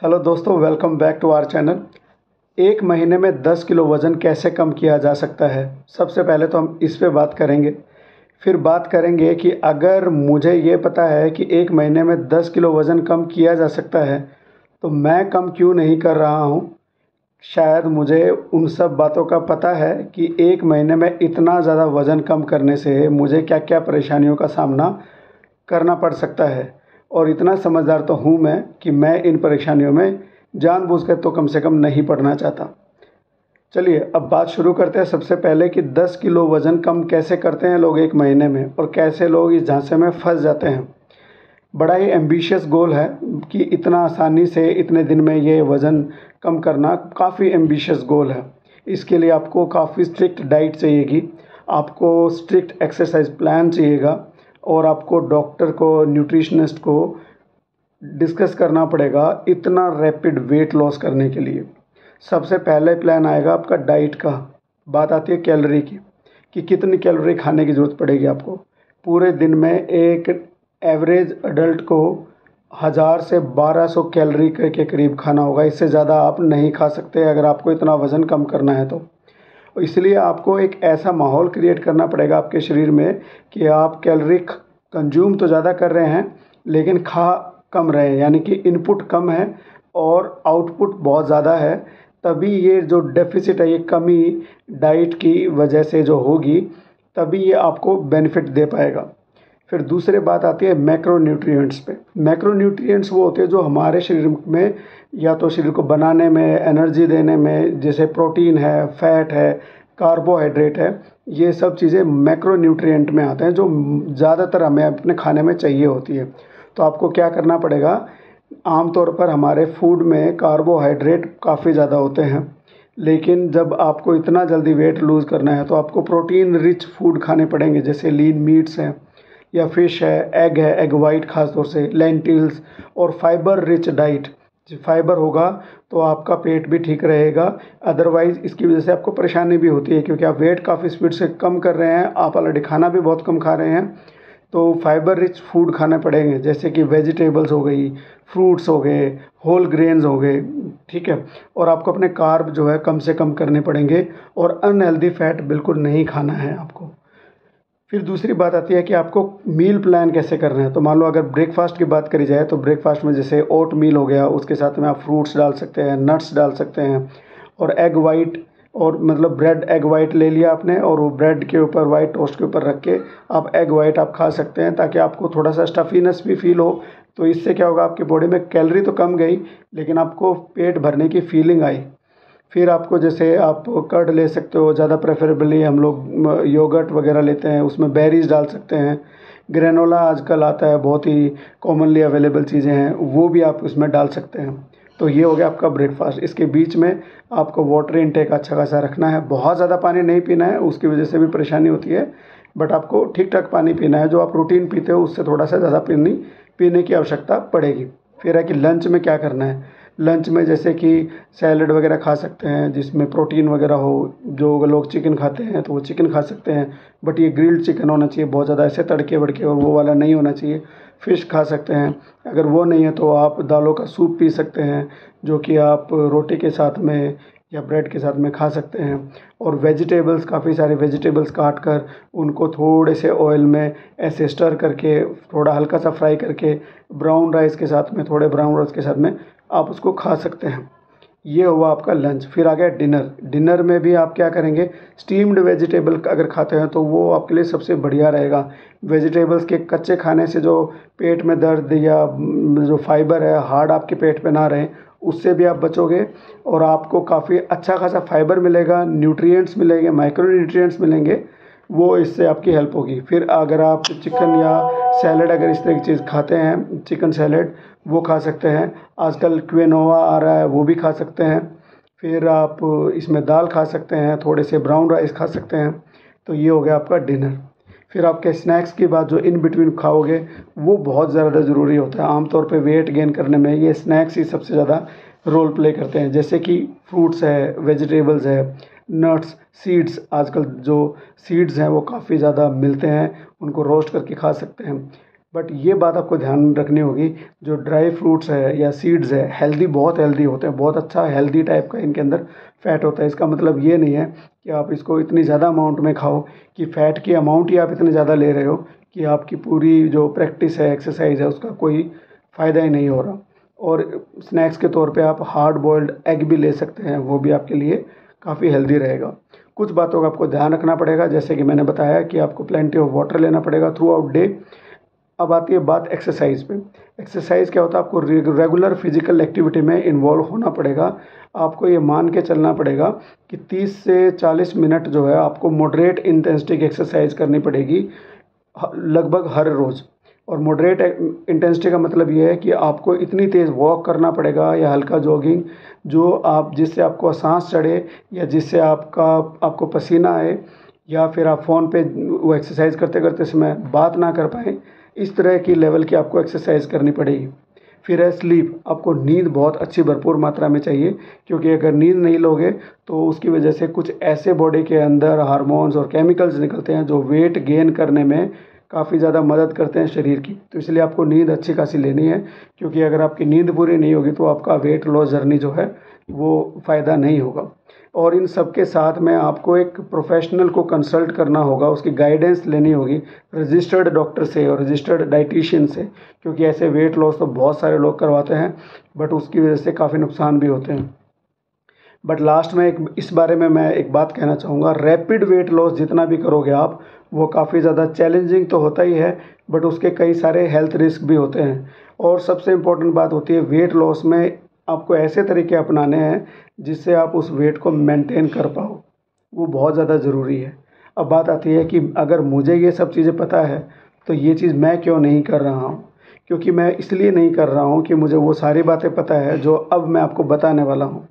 Hello दोस्तों, welcome back to our channel. एक महीने में 10 किलो वज़न कैसे कम किया जा सकता है, सबसे पहले तो हम इस पे बात करेंगे। फिर बात करेंगे कि अगर मुझे ये पता है कि एक महीने में 10 किलो वज़न कम किया जा सकता है, तो मैं कम क्यों नहीं कर रहा हूँ। शायद मुझे उन सब बातों का पता है कि एक महीने में इतना ज़्यादा वज़न कम करने से मुझे क्या क्या परेशानियों का सामना करना पड़ सकता है। और इतना समझदार तो हूँ मैं कि मैं इन परेशानियों में जानबूझकर तो कम से कम नहीं पड़ना चाहता। चलिए अब बात शुरू करते हैं सबसे पहले कि 10 किलो वज़न कम कैसे करते हैं लोग एक महीने में, और कैसे लोग इस झांसे में फंस जाते हैं। बड़ा ही एम्बिशियस गोल है कि इतना आसानी से इतने दिन में ये वज़न कम करना काफ़ी एम्बिशियस गोल है। इसके लिए आपको काफ़ी स्ट्रिक्ट डाइट चाहिएगी, आपको स्ट्रिक्ट एक्सरसाइज प्लान चाहिएगा, और आपको डॉक्टर को, न्यूट्रिशनिस्ट को डिस्कस करना पड़ेगा इतना रैपिड वेट लॉस करने के लिए। सबसे पहले प्लान आएगा आपका डाइट का। बात आती है कैलोरी की, कि कितनी कैलोरी खाने की ज़रूरत पड़ेगी आपको। पूरे दिन में एक एवरेज अडल्ट को 1000 से 1200 कैलोरी के करीब खाना होगा। इससे ज़्यादा आप नहीं खा सकते अगर आपको इतना वज़न कम करना है तो। इसलिए आपको एक ऐसा माहौल क्रिएट करना पड़ेगा आपके शरीर में कि आप कैलोरी कंज्यूम तो ज़्यादा कर रहे हैं लेकिन खा कम रहे हैं, यानी कि इनपुट कम है और आउटपुट बहुत ज़्यादा है। तभी ये जो डेफिसिट है, ये कमी डाइट की वजह से जो होगी, तभी ये आपको बेनिफिट दे पाएगा। फिर दूसरी बात आती है मैक्रोन्यूट्रिएंट्स पे। मैक्रोन्यूट्रिएंट्स वो होते हैं जो हमारे शरीर में, या तो शरीर को बनाने में, एनर्जी देने में, जैसे प्रोटीन है, फैट है, कार्बोहाइड्रेट है, ये सब चीज़ें मैक्रोन्यूट्रिएंट में आते हैं जो ज़्यादातर हमें अपने खाने में चाहिए होती है। तो आपको क्या करना पड़ेगा, आमतौर पर हमारे फूड में कार्बोहाइड्रेट काफ़ी ज़्यादा होते हैं, लेकिन जब आपको इतना जल्दी वेट लूज़ करना है तो आपको प्रोटीन रिच फूड खाने पड़ेंगे, जैसे लीन मीट्स हैं, या फिश है, एग वाइट खास तौर से, लेंटिल्स, और फाइबर रिच डाइट। फाइबर होगा तो आपका पेट भी ठीक रहेगा। अदरवाइज़ इसकी वजह से आपको परेशानी भी होती है, क्योंकि आप वेट काफ़ी स्पीड से कम कर रहे हैं, आप ऑलरेडी खाना भी बहुत कम खा रहे हैं। तो फाइबर रिच फूड खाने पड़ेंगे, जैसे कि वेजिटेबल्स हो गई, फ्रूट्स हो गए, होल ग्रेन्स हो गए, ठीक है। और आपको अपने कार्ब जो है कम से कम करने पड़ेंगे, और अनहेल्दी फैट बिल्कुल नहीं खाना है आपको। फिर दूसरी बात आती है कि आपको मील प्लान कैसे करना है। तो मान लो अगर ब्रेकफास्ट की बात करी जाए तो ब्रेकफास्ट में जैसे ओट मील हो गया, उसके साथ में आप फ्रूट्स डाल सकते हैं, नट्स डाल सकते हैं, और एग वाइट, और मतलब ब्रेड एग वाइट ले लिया आपने, और वो ब्रेड के ऊपर, वाइट टोस्ट के ऊपर रख के आप एग वाइट आप खा सकते हैं, ताकि आपको थोड़ा सा स्टफीनेस भी फील हो। तो इससे क्या होगा, आपकी बॉडी में कैलोरी तो कम गई लेकिन आपको पेट भरने की फीलिंग आई। फिर आपको जैसे आप कर्ड ले सकते हो, ज़्यादा प्रेफरेबली हम लोग योगर्ट वगैरह लेते हैं, उसमें बेरीज डाल सकते हैं। ग्रेनोला आजकल आता है, बहुत ही कॉमनली अवेलेबल चीज़ें हैं, वो भी आप उसमें डाल सकते हैं। तो ये हो गया आपका ब्रेकफास्ट। इसके बीच में आपको वाटर इनटेक अच्छा खासा रखना है, बहुत ज़्यादा पानी नहीं पीना है, उसकी वजह से भी परेशानी होती है, बट आपको ठीक ठाक पानी पीना है। जो आप रूटीन पीते हो उससे थोड़ा सा ज़्यादा पीने की आवश्यकता पड़ेगी। फिर है कि लंच में क्या करना है। लंच में जैसे कि सैलड वगैरह खा सकते हैं जिसमें प्रोटीन वगैरह हो। जो लोग चिकन खाते हैं तो वो चिकन खा सकते हैं, बट ये ग्रिल्ड चिकन होना चाहिए, बहुत ज़्यादा ऐसे तड़के वड़के और वो वाला नहीं होना चाहिए। फ़िश खा सकते हैं। अगर वो नहीं है तो आप दालों का सूप पी सकते हैं, जो कि आप रोटी के साथ में या ब्रेड के साथ में खा सकते हैं। और वेजिटेबल्स, काफ़ी सारे वेजिटेबल्स काट कर उनको थोड़े से ऑयल में ऐसे स्टर करके, थोड़ा हल्का सा फ्राई करके, ब्राउन राइस के साथ में, थोड़े ब्राउन राइस के साथ में आप उसको खा सकते हैं। ये हुआ आपका लंच। फिर आ गया डिनर। डिनर में भी आप क्या करेंगे, स्टीम्ड वेजिटेबल अगर खाते हैं तो वो आपके लिए सबसे बढ़िया रहेगा। वेजिटेबल्स के कच्चे खाने से जो पेट में दर्द या जो फाइबर है हार्ड आपके पेट पे ना रहे, उससे भी आप बचोगे, और आपको काफ़ी अच्छा खासा फाइबर मिलेगा, न्यूट्रिएंट्स मिलेंगे, माइक्रो न्यूट्रिएंट्स मिलेंगे, वो इससे आपकी हेल्प होगी। फिर अगर आप चिकन या सैलड, अगर इस तरह की चीज़ खाते हैं, चिकन सैलड वो खा सकते हैं। आजकल क्विनोआ आ रहा है, वो भी खा सकते हैं। फिर आप इसमें दाल खा सकते हैं, थोड़े से ब्राउन राइस खा सकते हैं। तो ये हो गया आपका डिनर। फिर आपके स्नैक्स की बात, जो इन बिटवीन खाओगे वो बहुत ज़्यादा ज़रूरी होता है। आमतौर पे वेट गेन करने में ये स्नैक्स ही सबसे ज़्यादा रोल प्ले करते हैं, जैसे कि फ्रूट्स है, वेजिटेबल्स है, नट्स, सीड्स। आजकल जो सीड्स हैं वो काफ़ी ज़्यादा मिलते हैं, उनको रोस्ट करके खा सकते हैं। बट ये बात आपको ध्यान रखनी होगी, जो ड्राई फ्रूट्स है या सीड्स है हेल्दी, बहुत हेल्दी होते हैं, बहुत अच्छा हेल्दी टाइप का इनके अंदर फ़ैट होता है। इसका मतलब ये नहीं है कि आप इसको इतनी ज़्यादा अमाउंट में खाओ कि फ़ैट की अमाउंट ही आप इतनी ज़्यादा ले रहे हो कि आपकी पूरी जो प्रैक्टिस है, एक्सरसाइज है, उसका कोई फ़ायदा ही नहीं हो रहा। और स्नैक्स के तौर पे आप हार्ड बॉइल्ड एग भी ले सकते हैं, वो भी आपके लिए काफ़ी हेल्दी रहेगा। कुछ बातों का आपको ध्यान रखना पड़ेगा, जैसे कि मैंने बताया कि आपको प्लेंटी ऑफ वाटर लेना पड़ेगा थ्रू आउट डे। अब आती है बात एक्सरसाइज पे। एक्सरसाइज क्या होता है, आपको रेगुलर फिजिकल एक्टिविटी में इन्वॉल्व होना पड़ेगा। आपको ये मान के चलना पड़ेगा कि 30 से 40 मिनट जो है आपको मॉडरेट इंटेंसिटी की एक्सरसाइज करनी पड़ेगी लगभग हर रोज़। और मॉडरेट इंटेंसिटी का मतलब ये है कि आपको इतनी तेज़ वॉक करना पड़ेगा या हल्का जॉगिंग, जो आप जिससे आपको सांस चढ़े या जिससे आपको पसीना आए, या फिर आप फ़ोन पे वो एक्सरसाइज करते करते समय बात ना कर पाएँ। इस तरह की लेवल की आपको एक्सरसाइज करनी पड़ेगी। फिर है स्लीप, आपको नींद बहुत अच्छी भरपूर मात्रा में चाहिए, क्योंकि अगर नींद नहीं लोगे तो उसकी वजह से कुछ ऐसे बॉडी के अंदर हार्मोन्स और केमिकल्स निकलते हैं जो वेट गेन करने में काफ़ी ज़्यादा मदद करते हैं शरीर की। तो इसलिए आपको नींद अच्छी खासी लेनी है, क्योंकि अगर आपकी नींद पूरी नहीं होगी तो आपका वेट लॉस जर्नी जो है वो फ़ायदा नहीं होगा। और इन सब के साथ में आपको एक प्रोफेशनल को कंसल्ट करना होगा, उसकी गाइडेंस लेनी होगी रजिस्टर्ड डॉक्टर से और रजिस्टर्ड डाइटिशियन से, क्योंकि ऐसे वेट लॉस तो बहुत सारे लोग करवाते हैं बट उसकी वजह से काफ़ी नुकसान भी होते हैं। बट लास्ट में इस बारे में मैं एक बात कहना चाहूँगा, रैपिड वेट लॉस जितना भी करोगे आप, वो काफ़ी ज़्यादा चैलेंजिंग तो होता ही है, बट उसके कई सारे हेल्थ रिस्क भी होते हैं। और सबसे इम्पोर्टेंट बात होती है वेट लॉस में आपको ऐसे तरीके अपनाने हैं जिससे आप उस वेट को मेंटेन कर पाओ, वो बहुत ज़्यादा ज़रूरी है। अब बात आती है कि अगर मुझे ये सब चीज़ें पता है तो ये चीज़ मैं क्यों नहीं कर रहा हूँ, क्योंकि मैं इसलिए नहीं कर रहा हूँ कि मुझे वो सारी बातें पता है जो अब मैं आपको बताने वाला हूँ।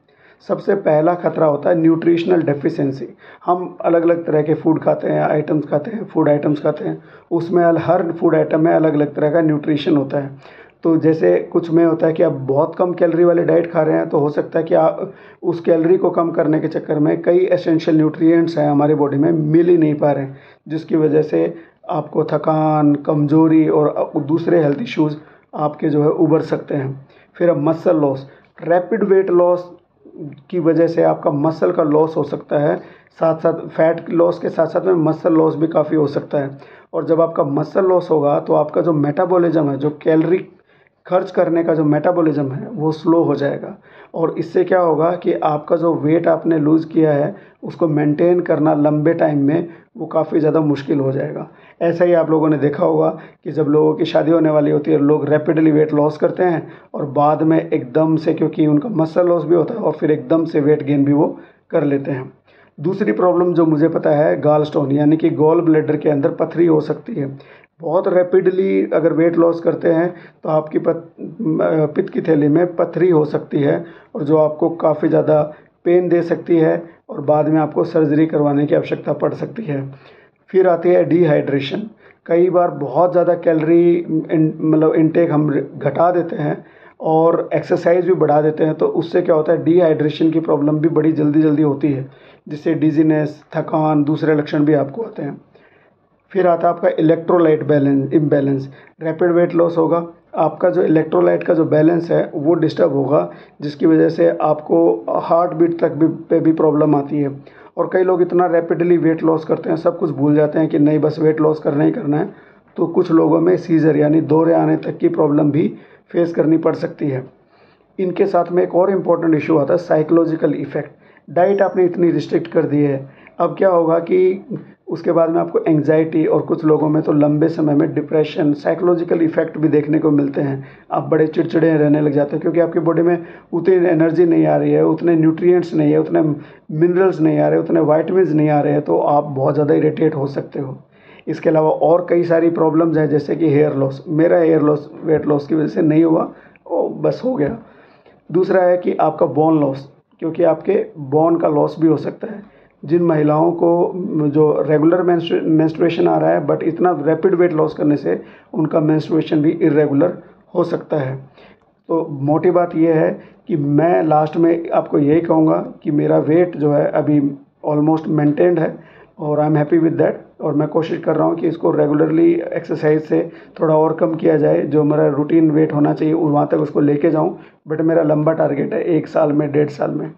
सबसे पहला खतरा होता है न्यूट्रिशनल डेफिशिएंसी। हम अलग अलग तरह के फूड खाते हैं, आइटम्स खाते हैं, फूड आइटम्स खाते हैं, उसमें हर फूड आइटम में अलग अलग तरह का न्यूट्रिशन होता है। तो जैसे कुछ में होता है कि आप बहुत कम कैलोरी वाले डाइट खा रहे हैं, तो हो सकता है कि आप उस कैलोरी को कम करने के चक्कर में कई एसेंशियल न्यूट्रिएंट्स हैं हमारी बॉडी में मिल ही नहीं पा रहे हैं, जिसकी वजह से आपको थकान, कमज़ोरी और दूसरे हेल्थ इश्यूज़ आपके जो है उभर सकते हैं। फिर अब muscle loss, rapid weight loss की वजह से आपका मसल का लॉस हो सकता है, साथ साथ फैट लॉस के साथ साथ में मसल लॉस भी काफ़ी हो सकता है। और जब आपका मसल लॉस होगा तो आपका जो मेटाबॉलिज्म है, जो कैलोरी खर्च करने का जो मेटाबॉलिज्म है वो स्लो हो जाएगा, और इससे क्या होगा कि आपका जो वेट आपने लूज़ किया है उसको मेंटेन करना लंबे टाइम में वो काफ़ी ज़्यादा मुश्किल हो जाएगा। ऐसा ही आप लोगों ने देखा होगा कि जब लोगों की शादी होने वाली होती है, लोग रैपिडली वेट लॉस करते हैं और बाद में एकदम से, क्योंकि उनका मसल लॉस भी होता है, और फिर एकदम से वेट गेन भी वो कर लेते हैं। दूसरी प्रॉब्लम जो मुझे पता है, गॉल स्टोन यानी कि गॉल ब्लैडर के अंदर पथरी हो सकती है। बहुत रैपिडली अगर वेट लॉस करते हैं तो आपकी पित्त की थैली में पथरी हो सकती है, और जो आपको काफ़ी ज़्यादा पेन दे सकती है और बाद में आपको सर्जरी करवाने की आवश्यकता पड़ सकती है। फिर आती है डिहाइड्रेशन। कई बार बहुत ज़्यादा कैलोरी मतलब इनटेक हम घटा देते हैं और एक्सरसाइज भी बढ़ा देते हैं, तो उससे क्या होता है, डिहाइड्रेशन की प्रॉब्लम भी बड़ी जल्दी जल्दी होती है, जिससे डिजीनेस, थकान, दूसरे लक्षण भी आपको आते हैं। फिर आता है आपका electrolyte balance imbalance. Rapid weight loss होगा, आपका जो इलेक्ट्रोलाइट का जो बैलेंस है वो डिस्टर्ब होगा, जिसकी वजह से आपको हार्ट बीट तक पे भी प्रॉब्लम आती है। और कई लोग इतना रैपिडली वेट लॉस करते हैं, सब कुछ भूल जाते हैं कि नहीं बस वेट लॉस करना ही करना है, तो कुछ लोगों में सीजर यानी दौरे आने तक की प्रॉब्लम भी फेस करनी पड़ सकती है। इनके साथ में एक और इम्पॉर्टेंट इशू आता है साइकोलॉजिकल इफ़ेक्ट। डाइट आपने इतनी रिस्ट्रिक्ट कर दी है, अब क्या होगा कि उसके बाद में आपको एंग्जाइटी, और कुछ लोगों में तो लंबे समय में डिप्रेशन, साइकोलॉजिकल इफ़ेक्ट भी देखने को मिलते हैं। आप बड़े चिड़चिड़े रहने लग जाते हैं, क्योंकि आपकी बॉडी में उतनी एनर्जी नहीं आ रही है, उतने न्यूट्रिएंट्स नहीं है, उतने मिनरल्स नहीं आ रहे, उतने वाइटमिन्स नहीं आ रहे हैं, तो आप बहुत ज़्यादा इरिटेट हो सकते हो। इसके अलावा और कई सारी प्रॉब्लम्स हैं, जैसे कि हेयर लॉस। मेरा हेयर लॉस वेट लॉस की वजह से नहीं हुआ, बस हो गया। दूसरा है कि आपका बोन लॉस, क्योंकि आपके बोन का लॉस भी हो सकता है। जिन महिलाओं को जो रेगुलर मेंस्ट्रुएशन आ रहा है, बट इतना रैपिड वेट लॉस करने से उनका मेंस्ट्रुएशन भी इरेगुलर हो सकता है। तो मोटी बात यह है कि मैं लास्ट में आपको यही कहूँगा कि मेरा वेट जो है अभी ऑलमोस्ट मेंटेन्ड है, और I am happy with that. और मैं कोशिश कर रहा हूँ कि इसको रेगुलरली एक्सरसाइज से थोड़ा और कम किया जाए, जो मेरा रूटीन वेट होना चाहिए वहाँ तक उसको लेके जाऊँ। बट मेरा लंबा टारगेट है 1 साल में, 1.5 साल में।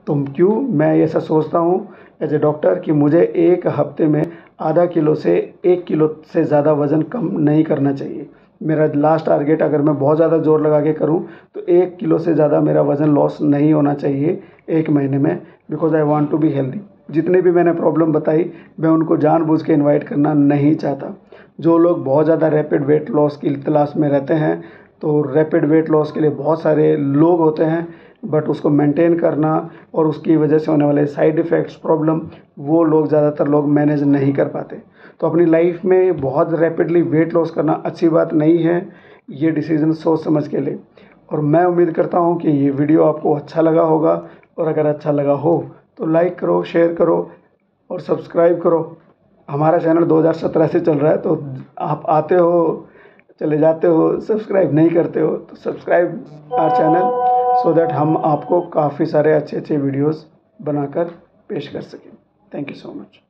तो क्यों मैं ऐसा सोचता हूँ एज ए डॉक्टर कि मुझे 1 हफ्ते में आधा किलो से 1 किलो से ज़्यादा वज़न कम नहीं करना चाहिए। मेरा लास्ट टारगेट, अगर मैं बहुत ज़्यादा ज़ोर लगा के करूँ तो 1 किलो से ज़्यादा मेरा वज़न लॉस नहीं होना चाहिए 1 महीने में, because I want to be healthy. जितने भी मैंने प्रॉब्लम बताई, मैं उनको जानबूझ के इनवाइट करना नहीं चाहता। जो लोग बहुत ज़्यादा रैपिड वेट लॉस की तलाश में रहते हैं, तो रैपिड वेट लॉस के लिए बहुत सारे लोग होते हैं, बट उसको मेंटेन करना और उसकी वजह से होने वाले साइड इफ़ेक्ट्स, प्रॉब्लम, वो लोग ज़्यादातर लोग मैनेज नहीं कर पाते। तो अपनी लाइफ में बहुत रैपिडली वेट लॉस करना अच्छी बात नहीं है, ये डिसीज़न सोच समझ के ले। और मैं उम्मीद करता हूँ कि ये वीडियो आपको अच्छा लगा होगा, और अगर अच्छा लगा हो तो लाइक करो, शेयर करो और सब्सक्राइब करो। हमारा चैनल 2017 से चल रहा है, तो आप आते हो, चले जाते हो, सब्सक्राइब नहीं करते हो, तो subscribe our channel, so that हम आपको काफ़ी सारे अच्छे अच्छे वीडियोस बनाकर पेश कर सकें। Thank you so much.